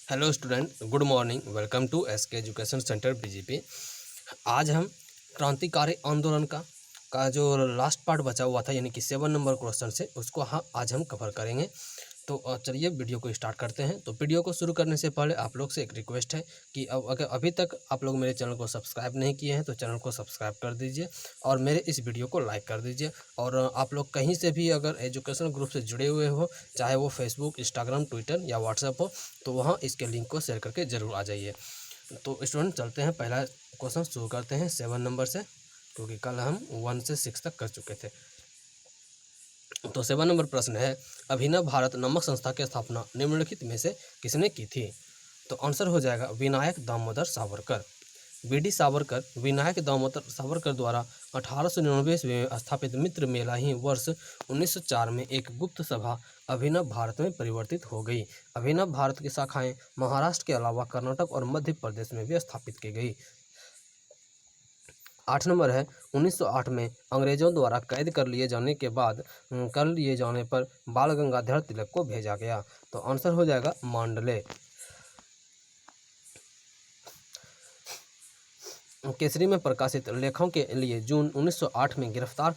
Hello student, good morning. Welcome to SK education centre BJP. आज हम क्रांतिकारी आंदोलन का जो लास्ट पार्ट बचा हुआ था, यानी कि 7 नंबर क्वेश्चन से उसको आज हम कवर करेंगे। तो चलिए वीडियो को स्टार्ट करते हैं। तो वीडियो को शुरू करने से पहले आप लोग से एक रिक्वेस्ट है कि अगर अभी तक आप लोग मेरे चैनल को सब्सक्राइब नहीं किए हैं तो चैनल को सब्सक्राइब कर दीजिए और मेरे इस वीडियो को लाइक कर दीजिए। और आप लोग कहीं से भी अगर एजुकेशन ग्रुप से जुड़े हुए हो, चाहे वो फेसबुक, इंस्टाग्राम, ट्विटर या व्हाट्सएप हो, तो वहाँ इसके लिंक को शेयर करके ज़रूर आ जाइए। तो स्टूडेंट चलते हैं, पहला क्वेश्चन शुरू करते हैं 7 नंबर से, क्योंकि कल हम 1 से 6 तक कर चुके थे। तो 7 नंबर प्रश्न है, अभिनव भारत नामक संस्था की स्थापना निम्नलिखित में से किसने की थी? तो आंसर हो जाएगा विनायक दामोदर सावरकर। वीडी सावरकर विनायक दामोदर सावरकर द्वारा 1899 में स्थापित मित्र मेला ही वर्ष 1904 में एक गुप्त सभा अभिनव भारत में परिवर्तित हो गई। अभिनव भारत की शाखाएं महाराष्ट्र के अलावा कर्नाटक और मध्य प्रदेश में भी स्थापित की गई। 8 नंबर है, 1908 में अंग्रेजों द्वारा कैद कर लिए जाने पर बाल गंगाधर तिलक को भेजा गया। तो आंसर हो जाएगा मांडले। केसरी में प्रकाशित लेखों के लिए जून 1908 में गिरफ्तार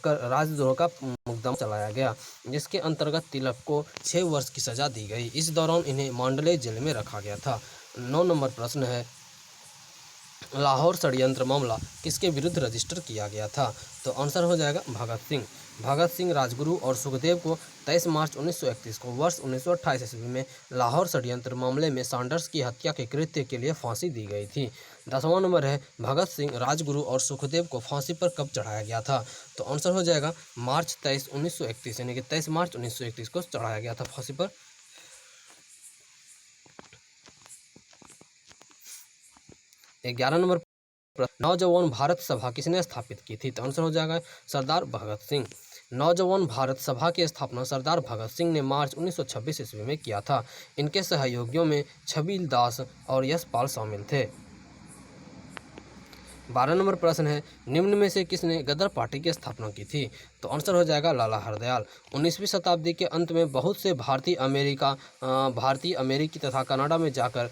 कर राजद्रोह का मुकदमा चलाया गया, जिसके अंतर्गत तिलक को 6 वर्ष की सजा दी गई। इस दौरान इन्हें मांडले जेल में रखा गया था। 9 नंबर प्रश्न है, लाहौर षड्यंत्र मामला किसके विरुद्ध रजिस्टर किया गया था? तो आंसर हो जाएगा भगत सिंह। भगत सिंह, राजगुरु और सुखदेव को 23 मार्च 1931 को वर्ष 1928 ईस्वी में लाहौर षड्यंत्र मामले में सैंडर्स की हत्या के कृत्य के लिए फांसी दी गई थी। 10वां नंबर है, भगत सिंह, राजगुरु और सुखदेव को फांसी पर कब चढ़ाया गया था? तो आंसर हो जाएगा मार्च 23, 1931, यानी कि 23 मार्च 1931 को चढ़ाया गया था फांसी पर। 11 नंबर, नौजवान भारत सभा किसने स्थापित की थी? तो आंसर हो जाएगा सरदार भगत सिंह। नौजवान भारत सभा की स्थापना सरदार भगत सिंह ने मार्च 1926 ईस्वी में किया था। इनके सहयोगियों में छबील दास और यशपाल शामिल थे। 12 नंबर प्रश्न है, निम्न में से किसने गदर पार्टी की स्थापना की थी? तो आंसर हो जाएगा लाला हरदयाल। 19वीं शताब्दी के अंत में बहुत से भारतीय अमेरिकी तथा कनाडा में जाकर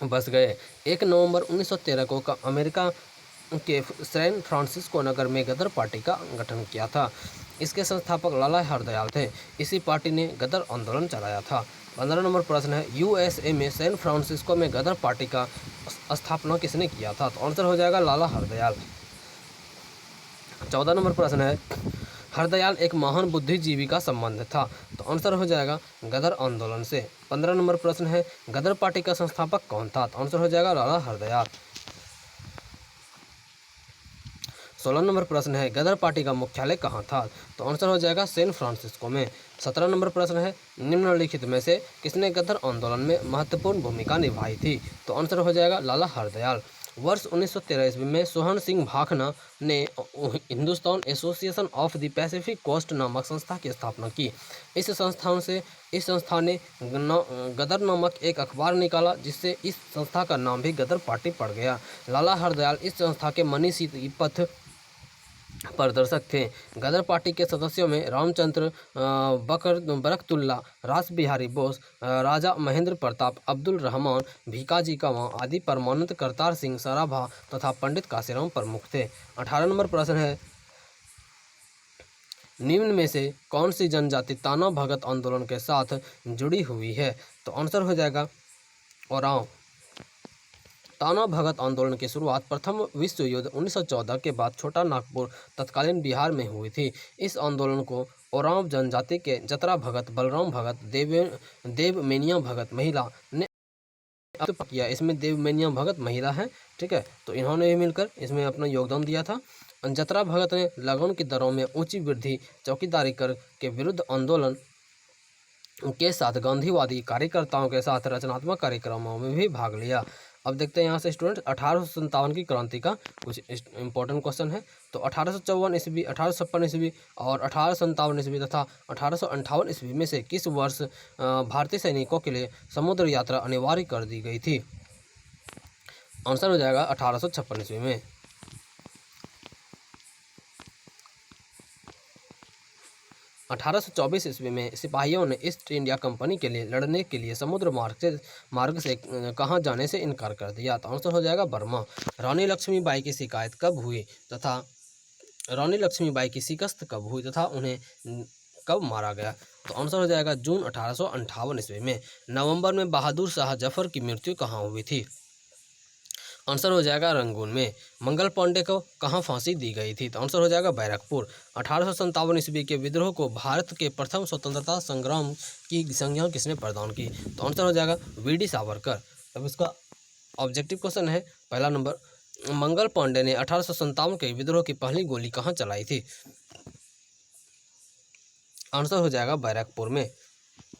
बस गए। 1 नवंबर 1913 को अमेरिका के सैन फ्रांसिस्को नगर में गदर पार्टी का गठन किया था। इसके संस्थापक लाला हरदयाल थे। इसी पार्टी ने गदर आंदोलन चलाया था। 15 नंबर प्रश्न है, यूएसए में सैन फ्रांसिस्को में गदर पार्टी का स्थापना किसने किया था? तो आंसर हो जाएगा लाला हरदयाल। 14 नंबर प्रश्न है, हरदयाल एक महान बुद्धिजीवी का संबंध था। तो आंसर हो जाएगा गदर आंदोलन से। 15 नंबर प्रश्न है, गदर पार्टी का संस्थापक कौन था? तो आंसर हो जाएगा लाला हरदयाल। 16 नंबर प्रश्न है, गदर पार्टी का मुख्यालय कहाँ था? तो आंसर हो जाएगा सैन फ्रांसिस्को में। 17 नंबर प्रश्न है, निम्नलिखित में से किसने गदर आंदोलन में महत्वपूर्ण भूमिका निभाई थी? तो आंसर हो जाएगा लाला हरदयाल। वर्ष 1913 ईस्वी में सोहन सिंह भाखना ने Hindustan Association of the Pacific Coast नामक संस्था की स्थापना की। इस संस्था ने गदर नामक एक अखबार निकाला, जिससे इस संस्था का नाम भी गदर पार्टी पड़ गया। लाला हरदयाल इस संस्था के मनीषी पथ प्रदर्शक थे। गदर पार्टी के सदस्यों में रामचंद्र बरकतुल्ला, रास बिहारी बोस, राजा महेंद्र प्रताप, अब्दुल रहमान, भीकाजी कामा आदि, परमानंद, करतार सिंह सराभा तथा पंडित काशीराम प्रमुख थे। 18 नंबर प्रश्न है, निम्न में से कौन सी जनजाति ताना भगत आंदोलन के साथ जुड़ी हुई है? तो आंसर हो जाएगा ओरांव। ताना भगत आंदोलन की शुरुआत प्रथम विश्व युद्ध 1914 के बाद छोटा नागपुर तत्कालीन बिहार में हुई थी। इस आंदोलन को ओरांव जनजाति के जतरा भगत, बलराम भगत, देवमेनिया भगत महिला ने किया। इसमें देवमेनिया भगत महिला है, ठीक है, तो इन्होंने भी मिलकर इसमें अपना योगदान दिया था। जतरा भगत ने लगन की दरों में ऊंची वृद्धि, चौकीदारी कर के विरुद्ध आंदोलन के साथ गांधीवादी कार्यकर्ताओं के साथ रचनात्मक कार्यक्रमों में भी भाग लिया। अब देखते हैं यहाँ से स्टूडेंट 1857 की क्रांति का कुछ इंपॉर्टेंट क्वेश्चन है। तो 1854 ईस्वी, 1856 ईस्वी और 1857 ईस्वी तथा 1858 ईस्वी में से किस वर्ष भारतीय सैनिकों के लिए समुद्र यात्रा अनिवार्य कर दी गई थी? आंसर हो जाएगा 1856 ईस्वी में। 1824 ईस्वी में सिपाहियों ने ईस्ट इंडिया कंपनी के लिए लड़ने के लिए समुद्र मार्ग से कहाँ जाने से इनकार कर दिया? तो आंसर हो जाएगा बर्मा। रानी लक्ष्मीबाई की शिकायत कब हुई तथा रानी लक्ष्मीबाई की शिकस्त कब हुई तथा उन्हें कब मारा गया? तो आंसर हो जाएगा जून 1858 ईस्वी में। नवंबर में बहादुर शाह जफर की मृत्यु कहाँ हुई थी? आंसर हो जाएगा रंगून में। मंगल पांडे को कहाँ फांसी दी गई थी? तो आंसर हो जाएगा बैरकपुर। 1857 ईस्वी के विद्रोह को भारत के प्रथम स्वतंत्रता संग्राम की संज्ञा किसने प्रदान की? तो आंसर हो जाएगा वीडी सावरकर। अब इसका ऑब्जेक्टिव क्वेश्चन है पहला नंबर, मंगल पांडे ने 1857 के विद्रोह की पहली गोली कहाँ चलाई थी? आंसर हो जाएगा बैरकपुर में।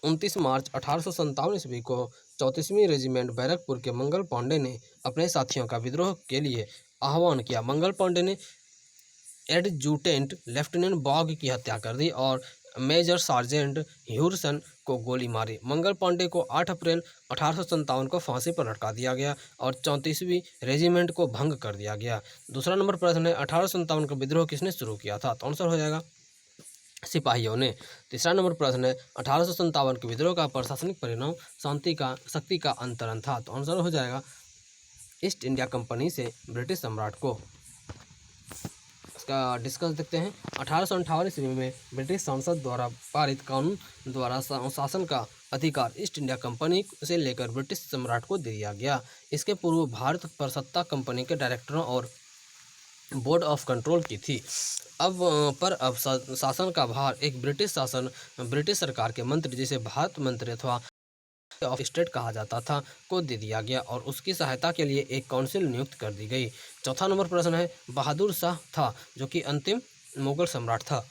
29 मार्च 1857 ईस्वी को 34वीं रेजिमेंट बैरकपुर के मंगल पांडे ने अपने साथियों का विद्रोह के लिए आह्वान किया। मंगल पांडे ने एडजुटेंट लेफ्टिनेंट बॉग की हत्या कर दी और मेजर सार्जेंट ह्यूरसन को गोली मारी। मंगल पांडे को 8 अप्रैल 1857 को फांसी पर लटका दिया गया और 34वीं रेजिमेंट को भंग कर दिया गया। दूसरा नंबर प्रश्न है 1857 का विद्रोह किसने शुरू किया था? तो आंसर हो जाएगा सिपाहियों ने। तीसरा नंबर प्रश्न है 1857 के विद्रोह का प्रशासनिक परिणाम शक्ति का अंतरण था। तो आंसर हो जाएगा ईस्ट इंडिया कंपनी से ब्रिटिश सम्राट को। इसका डिस्कस देखते हैं। 1858 ईस्वी में ब्रिटिश संसद द्वारा पारित कानून द्वारा शासन का अधिकार ईस्ट इंडिया कंपनी से लेकर ब्रिटिश सम्राट को दिया गया। इसके पूर्व भारत पर सत्ता कंपनी के डायरेक्टरों और बोर्ड ऑफ कंट्रोल की थी। अब शासन का भार एक ब्रिटिश सरकार के मंत्री, जिसे भारत मंत्री अथवा ऑफ स्टेट कहा जाता था, को दे दिया गया और उसकी सहायता के लिए एक काउंसिल नियुक्त कर दी गई। चौथा नंबर प्रश्न है बहादुर शाह था जो कि अंतिम मुगल सम्राट था।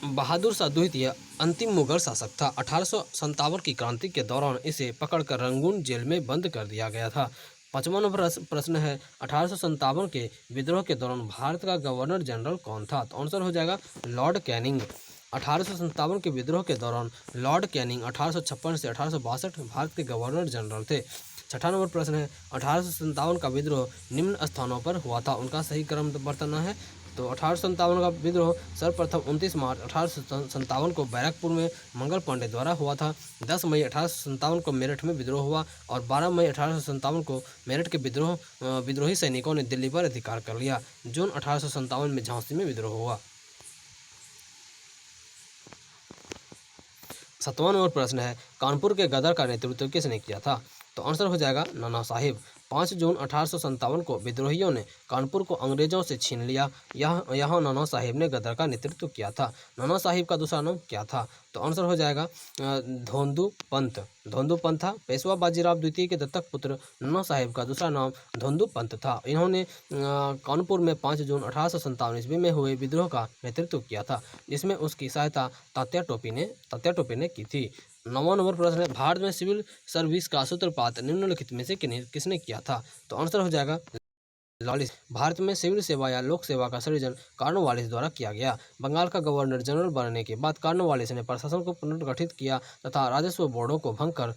बहादुर शाह द्वितीय अंतिम मुगल शासक था। 1857 की क्रांति के दौरान इसे पकड़कर रंगून जेल में बंद कर दिया गया था। पांचवा नंबर प्रश्न है 1857 के विद्रोह के दौरान भारत का गवर्नर जनरल कौन था? तो आंसर हो जाएगा लॉर्ड कैनिंग। 1857 के विद्रोह के दौरान लॉर्ड कैनिंग 1856 से 1862 भारत के गवर्नर जनरल थे। छठा नंबर प्रश्न है 1857 का विद्रोह निम्न स्थानों पर हुआ था, उनका सही क्रम बताना है। तो 1857 का विद्रोह सर्वप्रथम 29 मार्च 1857 को बैरकपुर में मंगल पांडे द्वारा हुआ था। 10 मई 1857 को मेरठ में विद्रोह हुआ और 12 मई 1857 को मेरठ के विद्रोही सैनिकों ने दिल्ली पर अधिकार कर लिया। जून 1857 में झांसी में विद्रोह हुआ। 7वां नंबर प्रश्न है कानपुर के गदर का नेतृत्व किसने किया था? तो आंसर हो जाएगा नाना साहिब। 5 जून 1857 को विद्रोहियों ने कानपुर को अंग्रेजों से छीन लिया। यहाँ नाना साहिब ने गदर का नेतृत्व किया था। नाना साहिब का दूसरा नाम क्या था? तो आंसर हो जाएगा धोंदू पंत था। पेशवा बाजीराव द्वितीय के दत्तक पुत्र नाना साहिब का दूसरा नाम धोंदू पंत था। इन्होंने कानपुर में 5 जून 1857 ईस्वी में हुए विद्रोह का नेतृत्व किया था, जिसमें उसकी सहायता तात्या टोपी ने की थी। 9वां नंबर प्रश्न है भारत में सिविल सर्विस का सूत्रपात निम्नलिखित में से किसने किया था? तो आंसर हो जाएगा कॉर्नवालिस। भारत में सिविल सेवा या लोक सेवा का सृजन कॉर्नवालिस द्वारा किया गया। बंगाल का गवर्नर जनरल बनने के बाद कॉर्नवालिस ने प्रशासन को पुनर्गठित किया तथा राजस्व बोर्डों को भंग कर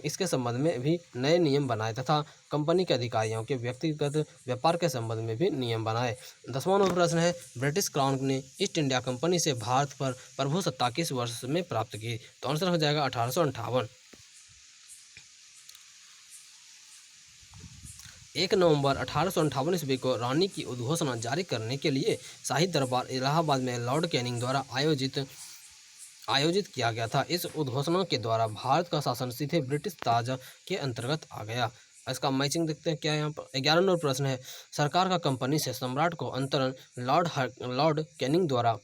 इसके संबंध में भी नए नियम बनाए तथा कंपनी के अधिकारियों के व्यक्तिगत व्यापार के संबंध में भी नियम बनाए। 10वां नंबर प्रश्न है ब्रिटिश क्राउन ने ईस्ट इंडिया कंपनी से भारत पर प्रभुसत्ता किस वर्ष में प्राप्त की? तो आंसर हो जाएगा 1858। 1 नवंबर 1858 ईस्वी को रानी की उद्घोषणा जारी करने के लिए शाही दरबार इलाहाबाद में लॉर्ड कैनिंग द्वारा आयोजित किया गया था। इस उद्घोषणा के द्वारा भारत का शासन सीधे ब्रिटिश ताज के अंतर्गत आ गया। इसका मैचिंग देखते हैं क्या यहाँ पर। 11 नंबर प्रश्न है सरकार का कंपनी से सम्राट को अंतरण लॉर्ड कैनिंग द्वारा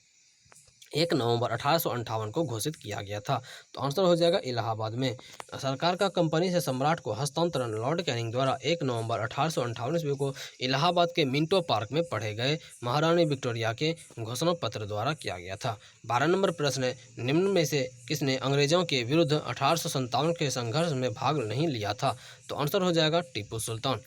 1 नवंबर 1858 को घोषित किया गया था। तो आंसर हो जाएगा इलाहाबाद में। सरकार का कंपनी से सम्राट को हस्तांतरण लॉर्ड कैनिंग द्वारा 1 नवंबर 1858 ईस्वी को इलाहाबाद के मिंटो पार्क में पढ़े गए महारानी विक्टोरिया के घोषणा पत्र द्वारा किया गया था। 12 नंबर प्रश्न है निम्न में से किसने अंग्रेजों के विरुद्ध 1857 के संघर्ष में भाग नहीं लिया था? तो आंसर हो जाएगा टीपू सुल्तान।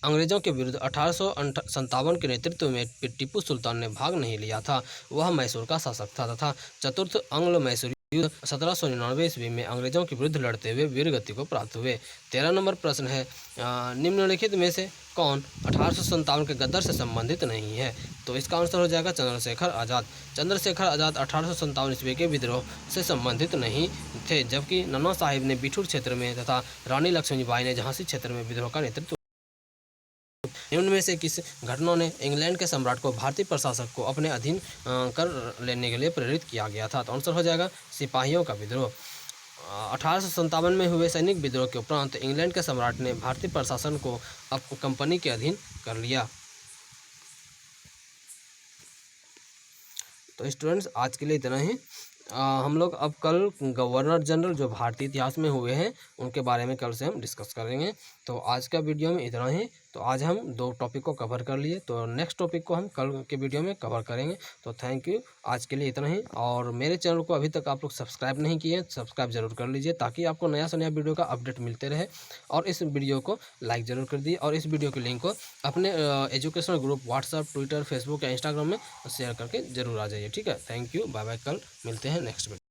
अंग्रेजों के विरुद्ध 1857 के नेतृत्व में टीपू सुल्तान ने भाग नहीं लिया था। वह मैसूर का शासक था तथा चतुर्थ एंग्लो मैसूरी युद्ध 1799 ईस्वी में अंग्रेजों के विरुद्ध लड़ते हुए वीरगति को प्राप्त हुए। 13 नंबर प्रश्न है, निम्नलिखित में से कौन 1857 के गद्दार से संबंधित नहीं है? तो इसका आंसर हो जाएगा चंद्रशेखर आज़ाद। चंद्रशेखर आज़ाद 1857 ईस्वी के विद्रोह से संबंधित नहीं थे, जबकि नन्ना साहिब ने बिठूर क्षेत्र में तथा रानी लक्ष्मीबाई ने झांसी क्षेत्र में विद्रोह का नेतृत्व। निम्न में से किस घटना ने इंग्लैंड के सम्राट को भारतीय प्रशासक को अपने अधीन कर लेने के लिए प्रेरित किया गया था? तो आंसर हो जाएगा सिपाहियों का विद्रोह। 1857 में हुए सैनिक विद्रोह के उपरांत इंग्लैंड के सम्राट ने भारतीय प्रशासन को अब कंपनी के अधीन कर लिया। तो स्टूडेंट्स आज के लिए इतना ही। हम लोग अब कल गवर्नर जनरल जो भारतीय इतिहास में हुए हैं उनके बारे में कल से हम डिस्कस करेंगे। तो आज का वीडियो में इतना ही। तो आज हम 2 टॉपिक को कवर कर लिए, तो नेक्स्ट टॉपिक को हम कल के वीडियो में कवर करेंगे। तो थैंक यू, आज के लिए इतना ही। और मेरे चैनल को अभी तक आप लोग सब्सक्राइब नहीं किए, सब्सक्राइब जरूर कर लीजिए ताकि आपको नया से नया वीडियो का अपडेट मिलते रहे। और इस वीडियो को लाइक ज़रूर कर दीजिए और इस वीडियो के लिंक को अपने educational group WhatsApp, Twitter, Facebook या इंस्टाग्राम में शेयर करके जरूर आ जाइए। ठीक है, थैंक यू, बाय बाय। कल मिलते हैं नेक्स्ट वीडियो।